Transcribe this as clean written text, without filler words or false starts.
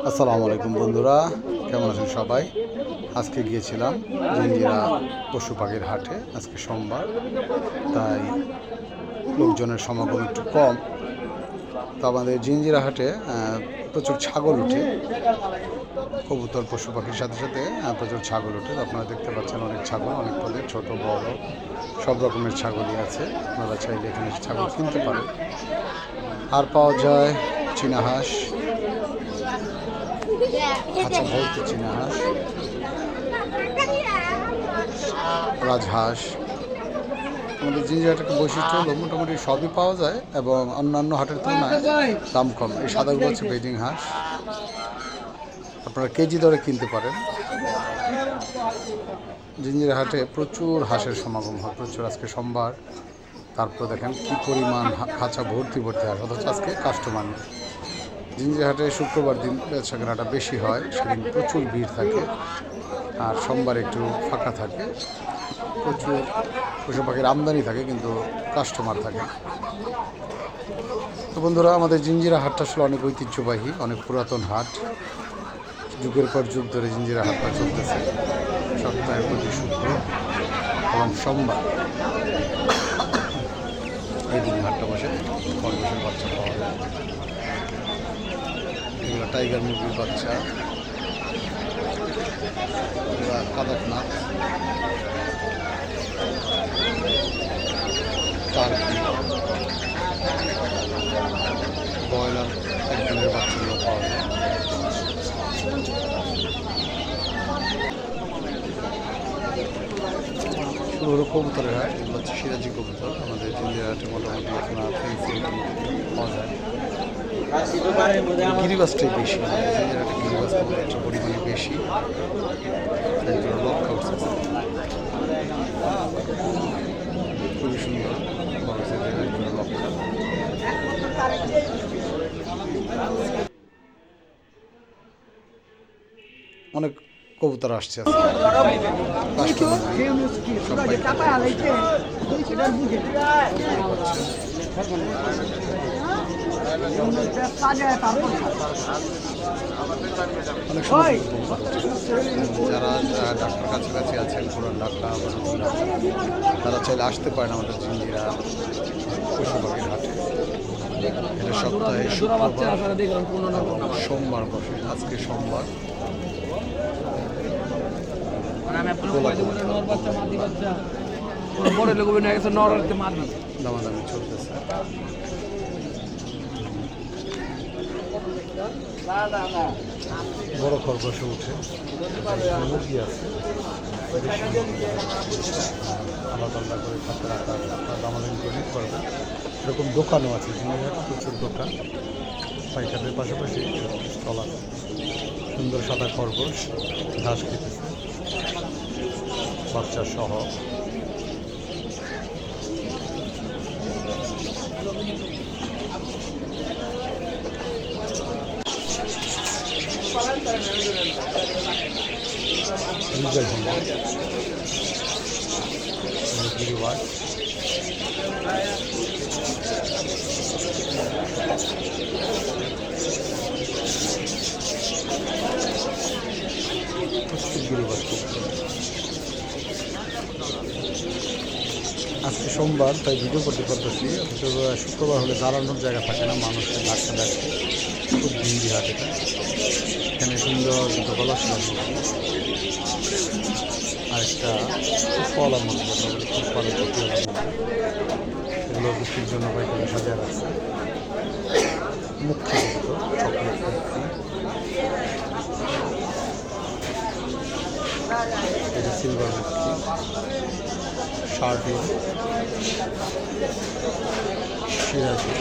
আসসালামু আলাইকুম বন্ধুরা, কেমন আছেন সবাই? আজকে গিয়েছিলাম জিঞ্জিরা পশু পাখির হাটে। আজকে সোমবার, তাই লোকজনের সমাগম একটু কম। তো আমাদের জিঞ্জিরা হাটে প্রচুর ছাগল উঠে, কবুতর পশু পাখির সাথে সাথে প্রচুর ছাগল ওঠে। আপনারা দেখতে পাচ্ছেন অনেক ছাগল, অনেক পদের, ছোট বড় সব রকমের ছাগলই আছে। আপনারা চাইলে এখানে ছাগল কিনতে পারেন। আর পাওয়া যায় চীনা হাঁস, খাঁচা ভর্তি চীনা হাঁস, রাজহাঁস। আমাদের জিঞ্জিরা হাটের একটা বৈশিষ্ট্য হলো মোটামুটি সবই পাওয়া যায় এবং অন্যান্য হাটের তুলনায় দাম কম। এই সাদাগুলো হচ্ছে বেজিং হাঁস, আপনারা কেজি দরে কিনতে পারেন। জিঞ্জিরা হাটে প্রচুর হাঁসের সমাগম হয়, প্রচুর। আজকে সোমবার, তারপর দেখেন কি পরিমাণ খাঁচা ভর্তি ভর্তি হাঁস, অথচ আজকে কাস্টমার নেই। জিঞ্জিরা হাটে শুক্রবার দিন বেচা কেনাটা বেশি হয়, সেদিন প্রচুর ভিড় থাকে। আর সোমবার একটু ফাঁকা থাকে, প্রচুর পশু পাখির আমদানি থাকে কিন্তু কাস্টমার থাকে। তো বন্ধুরা, আমাদের জিঞ্জিরা হাটটা আসলে অনেক ঐতিহ্যবাহী, অনেক পুরাতন হাট। যুগের পর যুগ ধরে জিঞ্জিরা হাটটা চলতেছে, সপ্তাহের প্রতি শুক্র এবং সোমবার এই দিন হাটটা বসে। খরগোশের বাচ্চা পাওয়া যায়, এগুলো টাইগার মুরগির বাচ্চা, কাদাকনাথ, টার্কি, ব্রয়লার একদিনের বাচ্চাগুলো পাওয়া যায়। শুরু কবুতরের হাট, এগুলো হচ্ছে সিরাজি কবুতর। আমাদের জিঞ্জিরা হাটে মোটামুটি আপনার পাওয়া যায়। গিরিবাসটাই বেশি, আমাদের জিঞ্জিরা হাটে গিরিবাস একটু পরিমাণে বেশি। লক্ষ্য উঠতেছে, খুবই সুন্দর বড় সাইজের একজন লক্ষ্য। অনেক কবুতর আসছে যারা ডাক্তার কাছাকাছি আছেন, পুরান ঢাকা বা নতুন ঢাকা, তারা চাইলে আসতে পারেন আমাদের জিঞ্জিরা পশু পাখির হাটে। এটা সপ্তাহে শুক্রবার সোমবার বসে। আজকে সোমবার। দামাদামি চলতেছে। বড় খরগোশ উঠে, মুরগি আছে আলাদা আলাদা করে খাতে রাখা, আপনারা দামাদামি করে নিতে পারবেন। এরকম দোকানও আছে, প্রচুর দোকান পাইকারের পাশাপাশি চলা। সুন্দর সাদা খরগোশ ঘাস খেতেছে বাচ্চা সহ। গিরিবাস, আজকে সোমবার তাই ভিডিও করতে পারতেছি। অথচ শুক্রবার হলে দাঁড়ানোর জায়গা থাকে না, মানুষের ধাক্কা দেখে। খুব ভিড়ি হাট এটা। এখানে সুন্দর দুটো গলার আরেকটা কলা মুরগি, খুব ভালো ক্ষতি হলো। এগুলো বিক্রির জন্য পাইকারি সাজিয়ে রাখছে। মুখ্য চকলেট এটা সিলভার মুক্তি, শার্টিন, সিরাজি।